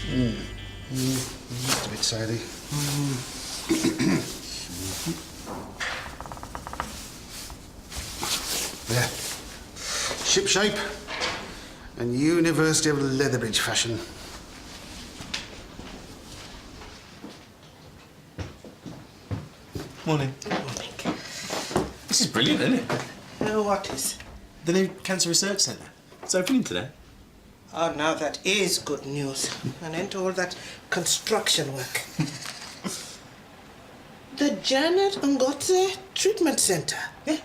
Just a bit sadly. There. Ship shape and University of Leatherbridge fashion. Morning. Morning. This is brilliant, isn't it? What is? The new Cancer Research Centre. It's opening today. Oh, now that is good news. An end to all that construction work. The Janet Ngotse Treatment Centre. Yeah.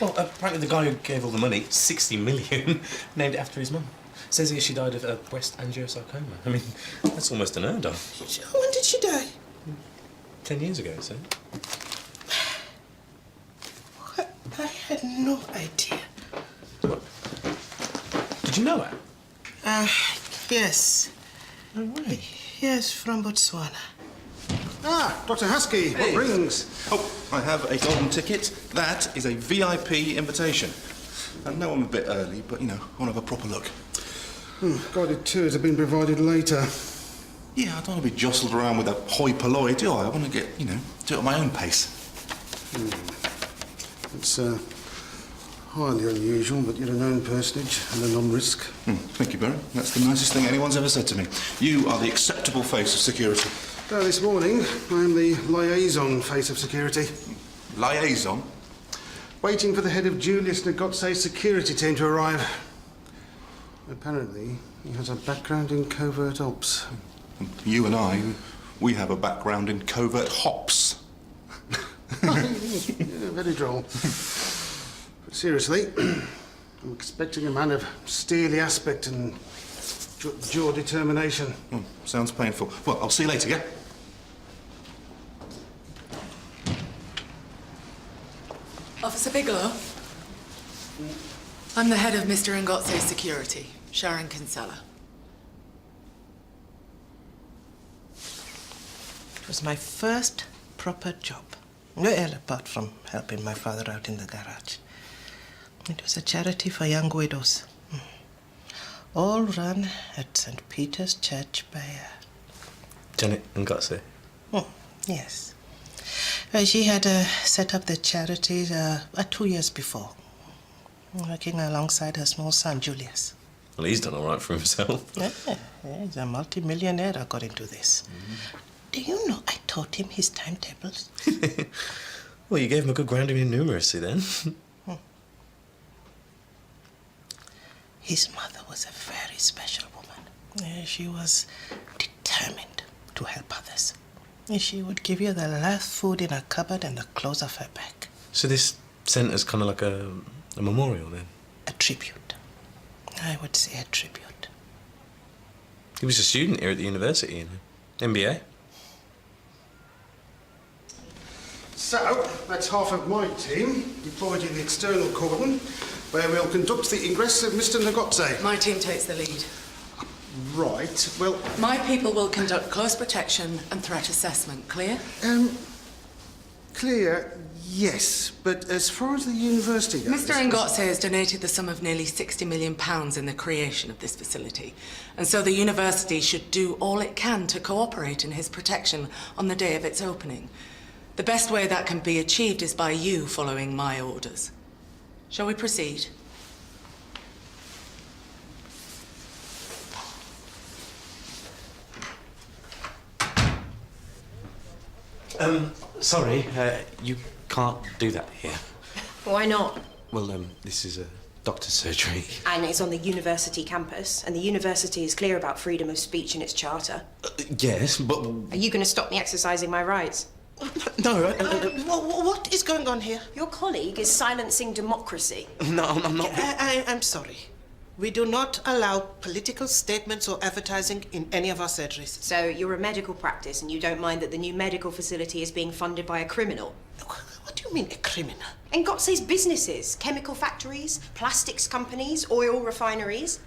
Well, apparently the guy who gave all the money, 60 million, named it after his mum. Says here she died of breast angiosarcoma. I mean, that's almost unheard of. When did she die? 10 years ago, so. I had no idea. What? Did you know her? Yes. No way. Yes, from Botswana. Ah, Dr. Husky, Hey. what brings? Oh, I have a golden ticket. That is a VIP invitation. I know I'm a bit early, but, you know, I want to have a proper look. Guided tours have been provided later. Yeah, I don't want to be jostled around with a hoi polloi, do I? I want to get, you know, do it at my own pace. It's highly unusual, but you're a known personage and a non-risk. Thank you, Barry. That's the nicest thing anyone's ever said to me. You are the acceptable face of security. This morning, I am the liaison face of security. Liaison? Waiting for the head of Julius Ngotse's security team to arrive. Apparently, he has a background in covert ops. You and I, we have a background in covert hops. Yeah, very droll. But seriously, I'm expecting a man of steely aspect and jaw determination. Sounds painful. Well, I'll see you later, yeah? Officer Bigelow. I'm the head of Mr. Ngotse's security, Sharon Kinsella. It was my first proper job. Well, apart from helping my father out in the garage. It was a charity for young widows. All run at St. Peter's Church by Janet Ngotse. yes. She had set up the charity 2 years before, working alongside her small son, Julius. Well, he's done all right for himself. Yeah, he's a multi-millionaire according to this. Do you know I taught him his timetables? Well, you gave him a good grounding in numeracy then. His mother was a very special woman. She was determined to help others. She would give you the last food in her cupboard and the clothes off her back. So this centre's kind of like a memorial then? A tribute. I would say a tribute. He was a student here at the university, you know. MBA. So, that's half of my team deployed in the external cordon, where we'll conduct the ingress of Mr. Ngotse. My team takes the lead. Right, well... My people will conduct close protection and threat assessment. Clear? Clear, yes, but as far as the university goes... Mr. Ngotse has donated the sum of nearly £60 million in the creation of this facility. And so the university should do all it can to cooperate in his protection on the day of its opening. The best way that can be achieved is by you following my orders. Shall we proceed? Sorry, you can't do that here. Why not? Well, this is a doctor's surgery. And it's on the university campus, and the university is clear about freedom of speech in its charter. Yes, but... Are you going to stop me exercising my rights? No, What is going on here? Your colleague is silencing democracy. no, I'm not... I'm sorry. We do not allow political statements or advertising in any of our surgeries. So you're a medical practice, and you don't mind that the new medical facility is being funded by a criminal? What do you mean, a criminal? Ngotse's businesses, chemical factories, plastics companies, oil refineries.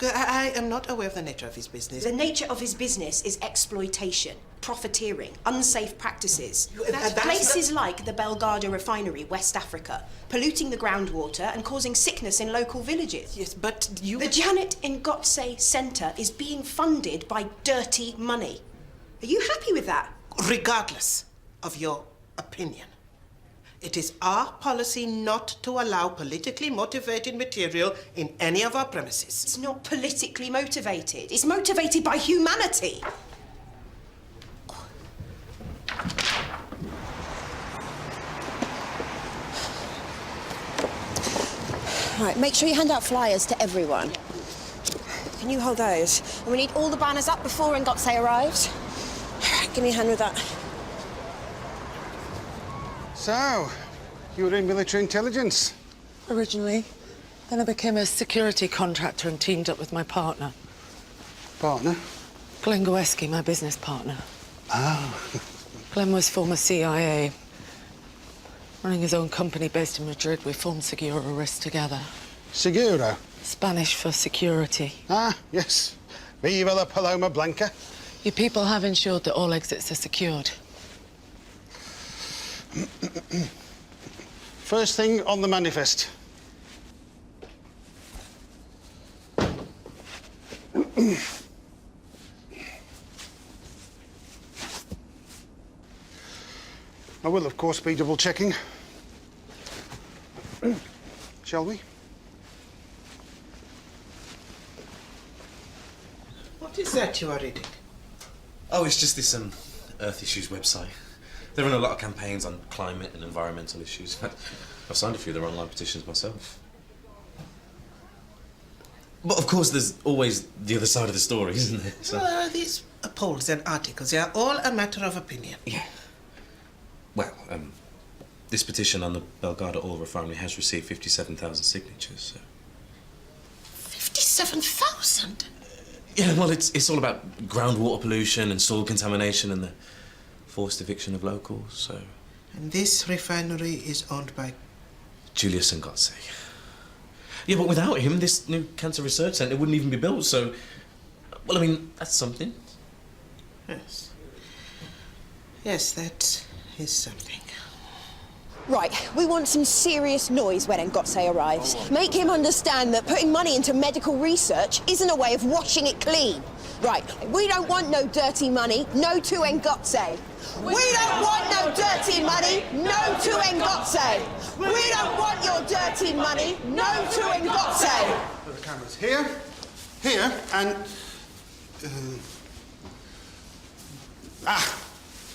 I am not aware of the nature of his business. The nature of his business is exploitation, profiteering, unsafe practices. That's places like the Belgarda refinery, West Africa, polluting the groundwater and causing sickness in local villages. Yes, but you... The Janet Ngotse Centre is being funded by dirty money. Are you happy with that? Regardless of your opinion, it is our policy not to allow politically motivated material in any of our premises. It's not politically motivated. It's motivated by humanity. Right, make sure you hand out flyers to everyone. Can you hold those? And we need all the banners up before Ngotse arrives. All right, give me a hand with that. So, you were in military intelligence? Originally. Then I became a security contractor and teamed up with my partner. Partner? Glenn Goeski, my business partner. Oh. Glenn was former CIA. Running his own company based in Madrid, we formed Seguro Risk together. Seguro? Spanish for security. Ah, yes. Viva la Paloma Blanca. Your people have ensured that all exits are secured. First thing on the manifest. I will, of course, be double-checking. Shall we? What is that you are reading? Oh, it's just this Earth Issues website. They run a lot of campaigns on climate and environmental issues. In fact, I've signed a few of their online petitions myself. But of course, there's always the other side of the story, isn't there? So... These polls and articles, they are all a matter of opinion. Yeah. Well, this petition on the Belgarda oil refinery has received 57,000 signatures, so... 57,000? Yeah, well, it's all about groundwater pollution and soil contamination and the forced eviction of locals, so... And this refinery is owned by... Julius Ngotse. Yeah, but without him, this new cancer research centre wouldn't even be built, so... Well, I mean, that's something. Yes. Yes, that is something. Right, we want some serious noise when Ngotse arrives. Make him understand that putting money into medical research isn't a way of washing it clean. Right, we don't want no dirty money, no to Ngotse. We don't want no dirty money, no to Ngotse. We don't want your dirty money, no to Ngotse. Put the cameras here, here, and...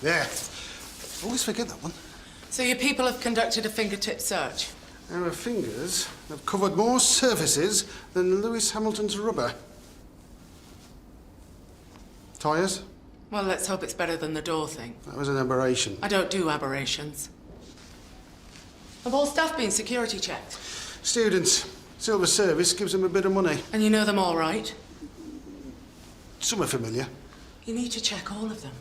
there. Always forget that one. So your people have conducted a fingertip search? Our fingers have covered more surfaces than Lewis Hamilton's rubber. Tyres? Well, let's hope it's better than the door thing. That was an aberration. I don't do aberrations. Have all staff been security checked? Students. Silver Service gives them a bit of money. And you know them all right? Some are familiar. You need to check all of them.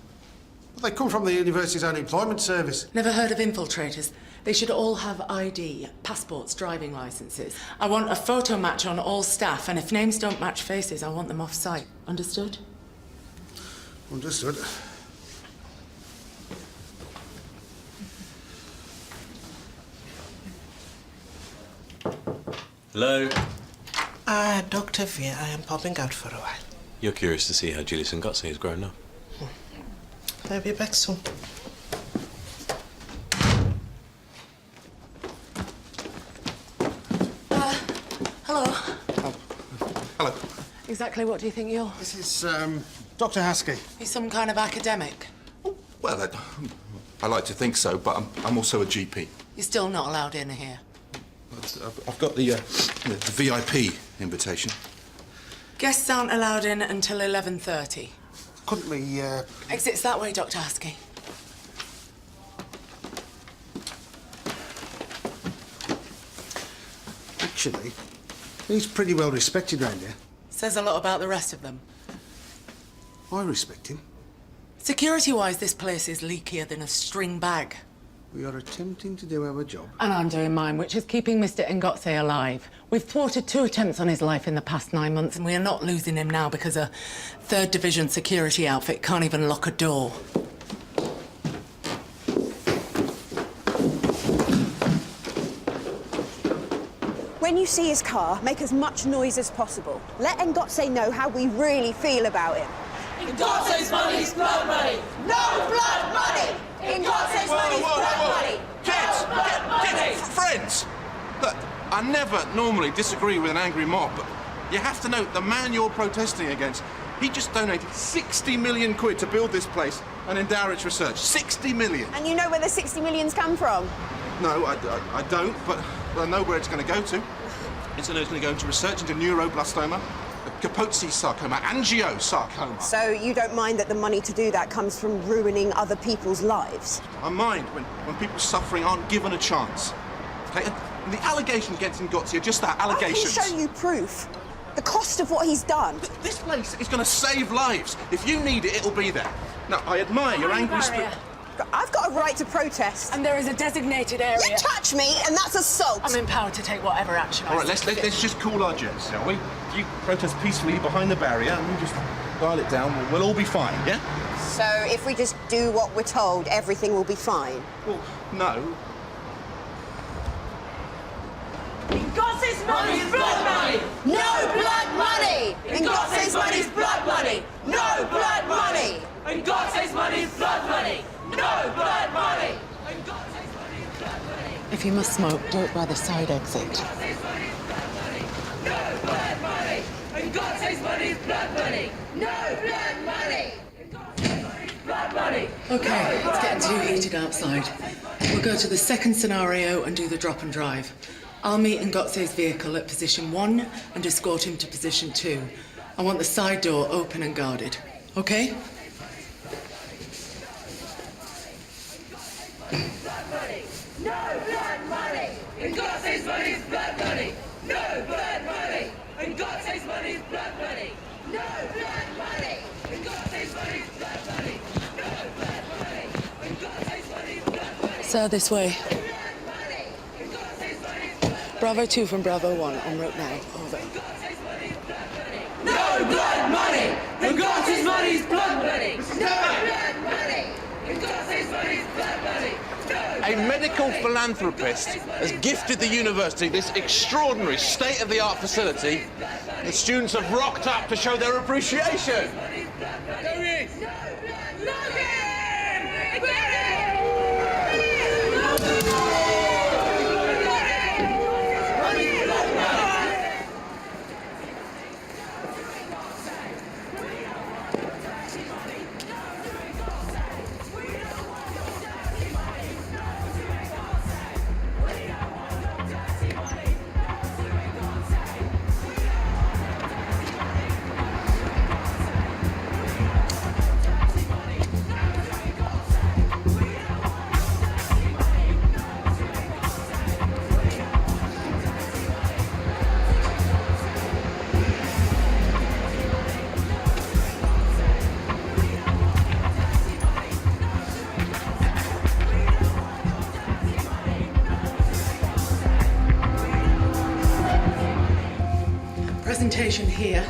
But they come from the university's own employment service. Never heard of infiltrators. They should all have ID, passports, driving licenses. I want a photo match on all staff, and if names don't match faces, I want them off site. Understood? Understood. Hello? Dr. Veer, I am popping out for a while. You're curious to see how Julius Ngotse has grown up. I'll be back soon. Hello. Oh. Hello. Exactly what do you think you're? This is, Dr. Haskey. He's some kind of academic. Well, I like to think so, but I'm also a GP. You're still not allowed in here. I've got the VIP invitation. Guests aren't allowed in until 11:30. Couldn't we, Exits that way, Dr. Haskey. Actually, he's pretty well respected round here. Says a lot about the rest of them. I respect him. Security-wise, this place is leakier than a string bag. We are attempting to do our job. And I'm doing mine, which is keeping Mr. Ngotse alive. We've thwarted 2 attempts on his life in the past 9 months, and we are not losing him now because a 3rd Division security outfit can't even lock a door. When you see his car, make as much noise as possible. Let Ngotse know how we really feel about him. Ngotse's money's blood money! No blood money! Ngotse's money's blood money! Kids, friends! Look, I never normally disagree with an angry mob, but you have to note the man you're protesting against, he just donated 60 million quid to build this place and endow its research. 60 million! And you know where the 60 million's come from? No, I don't, but I know where it's going to go to. It's going to go into research into neuroblastoma, Kaposi sarcoma, angiosarcoma. So you don't mind that the money to do that comes from ruining other people's lives? I mind when people suffering aren't given a chance. Okay? And the allegations against Ngotse are just that, allegations. I can show you proof. The cost of what he's done. This place is going to save lives. If you need it, it'll be there. Now, I admire your angry spirit. I've got a right to protest. And there is a designated area. You touch me, and that's assault. I'm empowered to take whatever action I All right, let's just cool our jets, shall we? If you protest peacefully behind the barrier and we just dial it down, we'll all be fine, yeah? So if we just do what we're told, everything will be fine? Well, no. Ngotse's money's blood money! No blood money! Ngotse's money's blood money! No blood money! Ngotse's money's blood money! No blood money! If you must smoke, do it by the side exit. No blood money! Ngotse's money's blood money! No blood money! Blood money! OK, it's getting too heated outside. We'll go to the 2nd scenario and do the drop and drive. I'll meet Ngotse's vehicle at position 1 and escort him to position 2. I want the side door open and guarded. OK? No blood money! Ngotse's money's blood money! No blood money! Ngotse's money's blood money! No blood money! Ngotse's money's blood money! No blood money! Ngotse's money's blood money! Sir, this way. Bravo 2 from Bravo 1, en route now. Over. No blood money! Ngotse's money's blood money! No blood money! Ngotse's money's blood money! A medical philanthropist has gifted the university this extraordinary state-of-the-art facility. The students have rocked up to show their appreciation. Presentation here,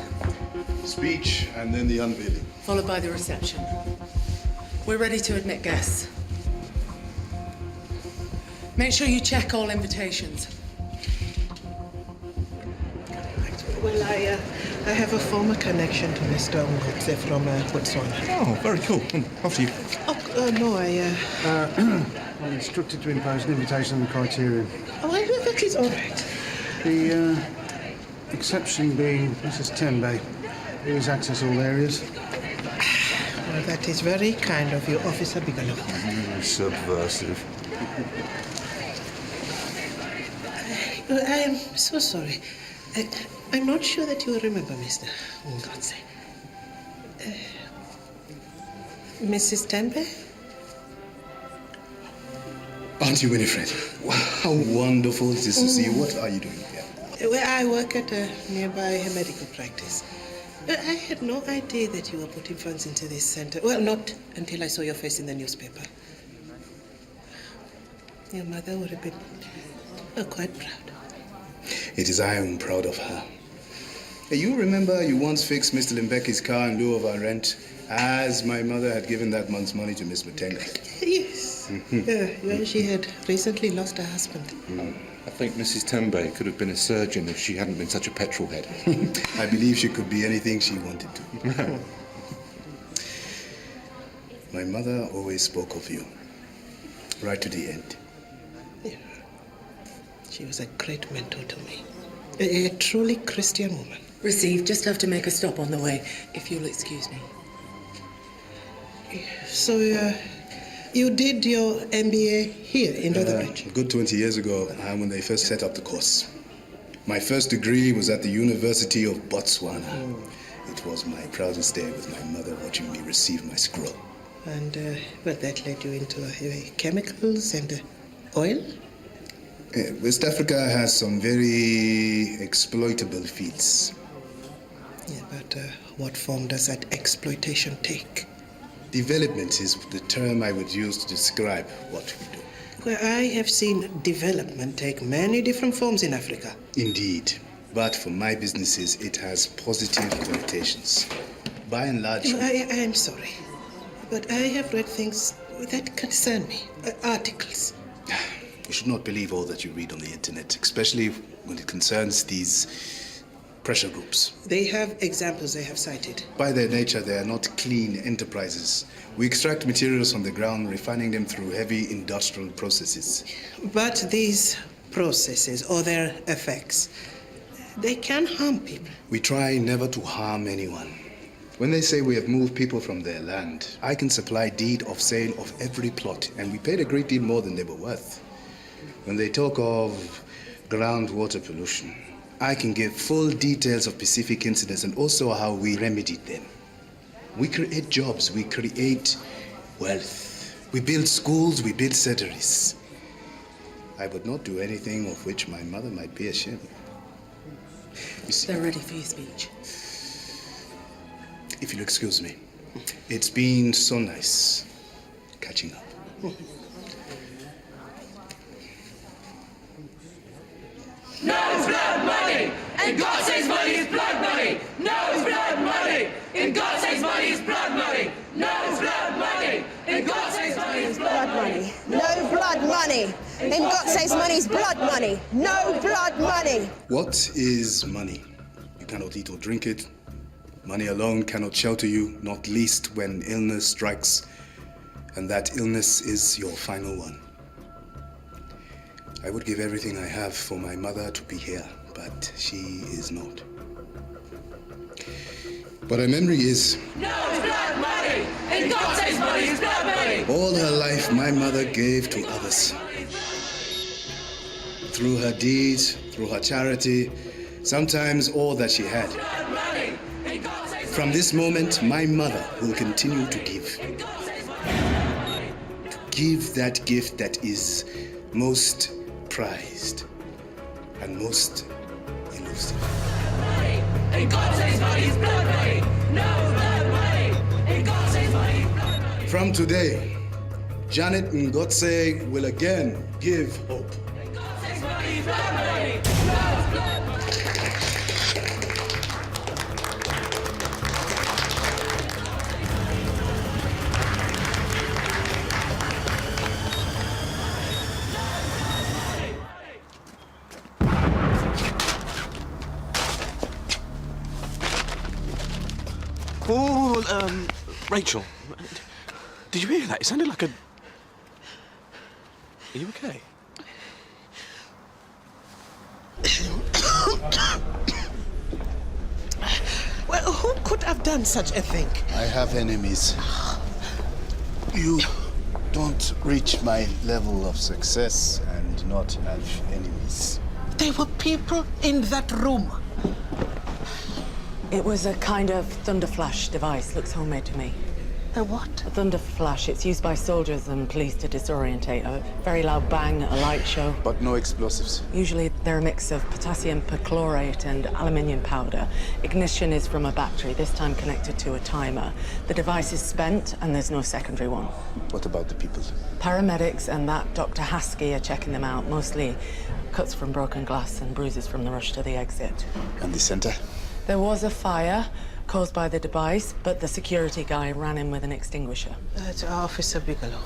Speech and then the unveiling. followed by the reception. We're ready to admit guests. Make sure you check all invitations. Well, I have a former connection to Mr. Ngotse from Botswana. Oh, very cool. After you. No, I'm instructed to impose an invitation criterion. that is all right. The exception being Mrs. Tembe, who has access all areas. Well, that is very kind of you, Officer Bigelow. Subversive. I am so sorry. I'm not sure that you remember Mr. Ngotse. Mrs. Tembe? Auntie Winifred, how wonderful it is to see you. What are you doing here? Well, I work at a nearby medical practice. I had no idea that you were putting funds into this center. Well, not until I saw your face in the newspaper. Your mother would have been quite proud. It is I am proud of her. You remember you once fixed Mr. Limbeki's car in lieu of our rent, as my mother had given that month's money to Miss Matenga. Yes. Well, she had recently lost her husband. I think Mrs. Tembe could have been a surgeon if she hadn't been such a petrol head. I believe she could be anything she wanted to. My mother always spoke of you, right to the end. Yeah. She was a great mentor to me. A truly Christian woman. Receive, just have to make a stop on the way, if you'll excuse me. So, you did your MBA here in Northbridge? A good 20 years ago, when they first set up the course. My first degree was at the University of Botswana. It was my proudest day with my mother watching me receive my scroll. And, that led you into chemicals and oil? West Africa has some very exploitable fields. Yeah, but what form does that exploitation take? Development is the term I would use to describe what we do. Well, I have seen development take many different forms in Africa. Indeed. But for my businesses, it has positive connotations. By and large... I'm sorry, but I have read things that concern me. Articles. You should not believe all that you read on the internet, especially when it concerns these pressure groups. They have examples they have cited. By their nature, they are not clean enterprises. We extract materials from the ground, refining them through heavy industrial processes. But these processes or their effects, they can harm people. We try never to harm anyone. When they say we have moved people from their land, I can supply deed of sale of every plot, and we paid a great deal more than they were worth. When they talk of groundwater pollution, I can give full details of specific incidents and also how we remedied them. We create jobs, we create wealth. We build schools, we build cemeteries. I would not do anything of which my mother might be ashamed. You see, They're ready for your speech. if you'll excuse me, it's been so nice catching up. No blood money! And God says money is blood money! No blood money! And God says money is blood money! No blood money! And God says money is blood money! No blood money. In God says money's blood money. No blood money. What is money? You cannot eat or drink it. Money alone cannot shelter you, not least when illness strikes, and that illness is your final one. I would give everything I have for my mother to be here, but she is not. But her memory is. No blood money! And God says money is blood money! All her life, my mother gave to others. Through her deeds, through her charity, sometimes all that she had. From this moment, my mother will continue to give. To give that gift that is most prized and most elusive. And God says money is blood money! No blood money! And God says money is blood money! From today, Janet Ngotse will again give hope. And God says money is blood money! No blood money! Oh, Rachel, did you hear that? It sounded like a... Are you okay? Well, who could have done such a thing? I have enemies. You don't reach my level of success and not have enemies. There were people in that room. It was a kind of thunder flash device. Looks homemade to me. A what? A thunder flash. It's used by soldiers and police to disorientate. A very loud bang, a light show. But no explosives. Usually they're a mix of potassium perchlorate and aluminium powder. Ignition is from a battery, this time connected to a timer. The device is spent and there's no secondary one. What about the people? Paramedics and that Dr. Haskey are checking them out, mostly cuts from broken glass and bruises from the rush to the exit. And the center? There was a fire caused by the device, but the security guy ran in with an extinguisher. That's Officer Bigelow.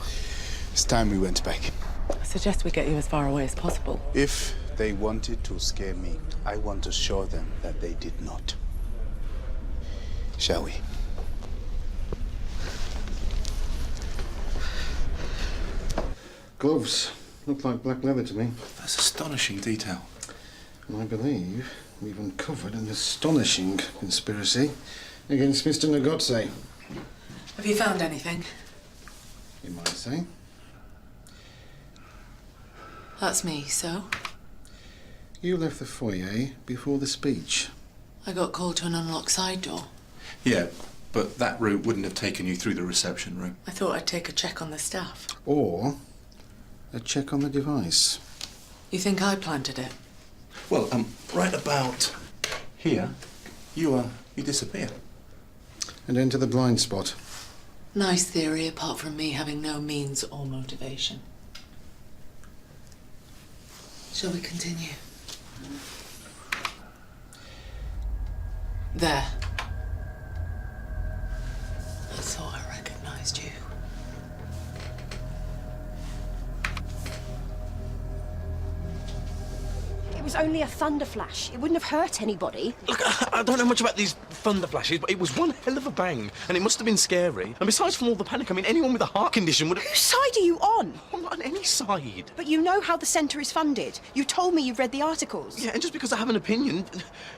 It's time we went back. I suggest we get you as far away as possible. If they wanted to scare me, I want to show them that they did not. Shall we? Gloves. Look like black leather to me. That's astonishing detail. And I believe we've uncovered an astonishing conspiracy against Mr. Negotze. Have you found anything? You might say. That's me, so? You left the foyer before the speech. I got called to an unlocked side door. Yeah, but that route wouldn't have taken you through the reception room. I thought I'd take a check on the staff. Or a check on the device. You think I planted it? Well, right about here, you disappear. And enter the blind spot. Nice theory, apart from me having no means or motivation. Shall we continue? There. I thought I recognized you. It was only a thunder flash. It wouldn't have hurt anybody. Look, I don't know much about these thunder flashes, but it was one hell of a bang, and it must have been scary. And besides, from all the panic, I mean, anyone with a heart condition would have... Whose side are you on? I'm not on any side. But you know how the centre is funded. You told me you've read the articles. Yeah, and just because I have an opinion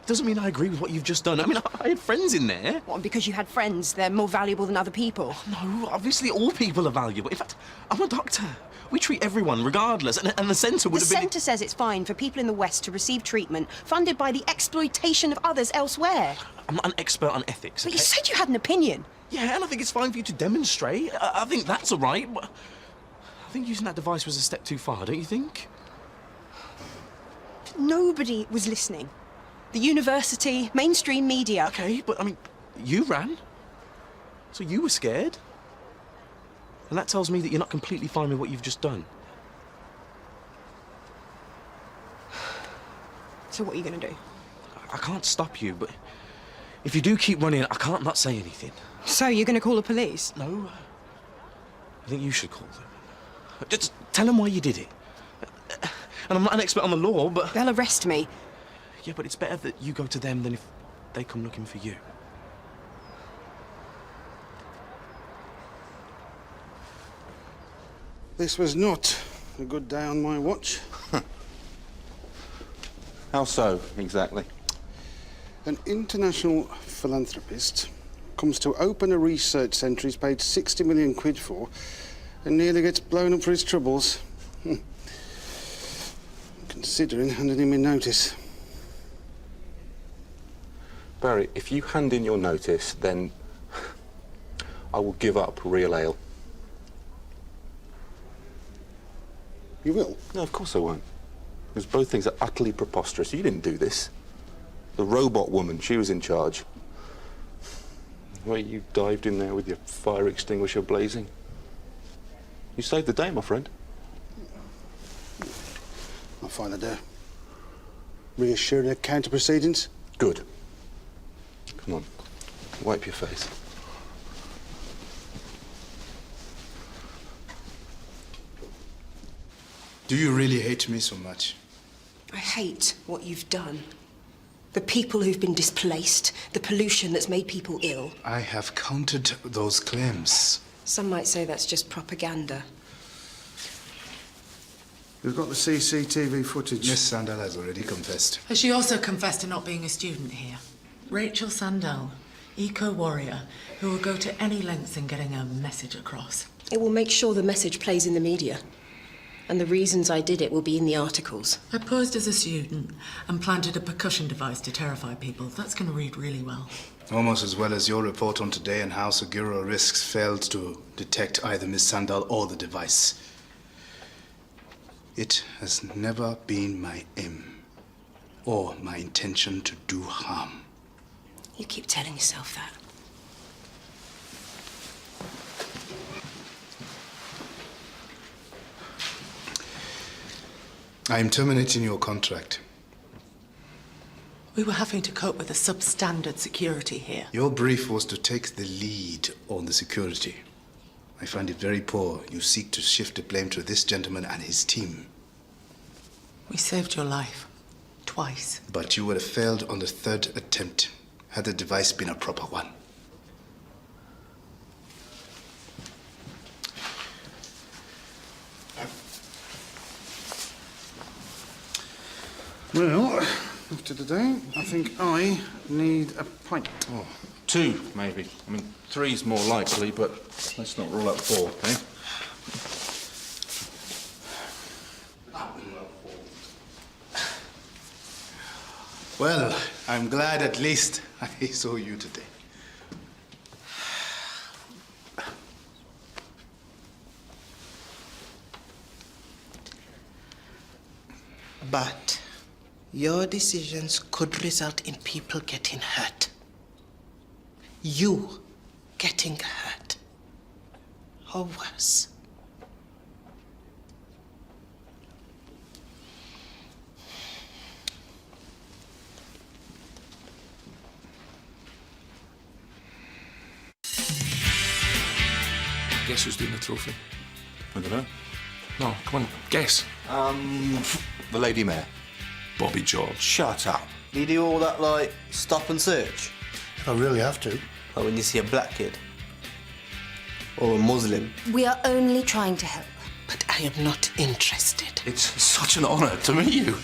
doesn't mean I agree with what you've just done. I mean, I had friends in there. What, and because you had friends, they're more valuable than other people? No, obviously all people are valuable. In fact, I'm a doctor. We treat everyone regardless, and the centre would The have been... centre says it's fine for people in the West to receive treatment funded by the exploitation of others elsewhere. I'm not an expert on ethics, But okay? you said you had an opinion. Yeah, and I think it's fine for you to demonstrate. I think that's all right. But I think using that device was a step too far, don't you think? Nobody was listening. The university, mainstream media. Okay, but I mean, you ran. So you were scared. And that tells me that you're not completely fine with what you've just done. So what are you going to do? I can't stop you, but if you do keep running, I can't not say anything. So you're going to call the police? No. I think you should call them. Just tell them why you did it. And I'm not an expert on the law, but... They'll arrest me. Yeah, but it's better that you go to them than if they come looking for you. This was not a good day on my watch. How so, exactly? An international philanthropist comes to open a research centre he's paid 60 million quid for and nearly gets blown up for his troubles. Considering handing him in notice. Barry, if you hand in your notice, then I will give up real ale. You will? No, of course I won't. Because both things are utterly preposterous. You didn't do this. The robot woman, she was in charge. The way you dived in there with your fire extinguisher blazing. You saved the day, my friend. I'll find the door. Reassuring their counter proceedings? Good. Come on, wipe your face. Do you really hate me so much? I hate what you've done. The people who've been displaced, the pollution that's made people ill. I have counted those claims. Some might say that's just propaganda. We've got the CCTV footage. Miss Sandal has already confessed. Has she also confessed to not being a student here? Rachel Sandell, eco-warrior, who will go to any lengths in getting a message across. It will make sure the message plays in the media. And the reasons I did it will be in the articles. I posed as a student and planted a percussion device to terrify people. That's going to read really well. Almost as well as your report on today and how Seguro Risks failed to detect either Miss Sandal or the device. It has never been my aim or my intention to do harm. You keep telling yourself that. I am terminating your contract. We were having to cope with a substandard security here. Your brief was to take the lead on the security. I find it very poor you seek to shift the blame to this gentleman and his team. We saved your life. Twice. But you would have failed on the third attempt had the device been a proper one. Well, after today, I think I need a pint. Oh, 2, maybe. I mean, 3's more likely, but let's not rule out 4, eh? Well, I'm glad at least I saw you today. But your decisions could result in people getting hurt. You getting hurt. Or worse. Guess who's doing the trophy? I don't know. No, come on, guess. The Lady Mayor. Bobby George. Shut up. Do you do all that, like, stop and search? I really have to. Like when you see a black kid? Or a Muslim? We are only trying to help. But I am not interested. It's such an honour to meet you.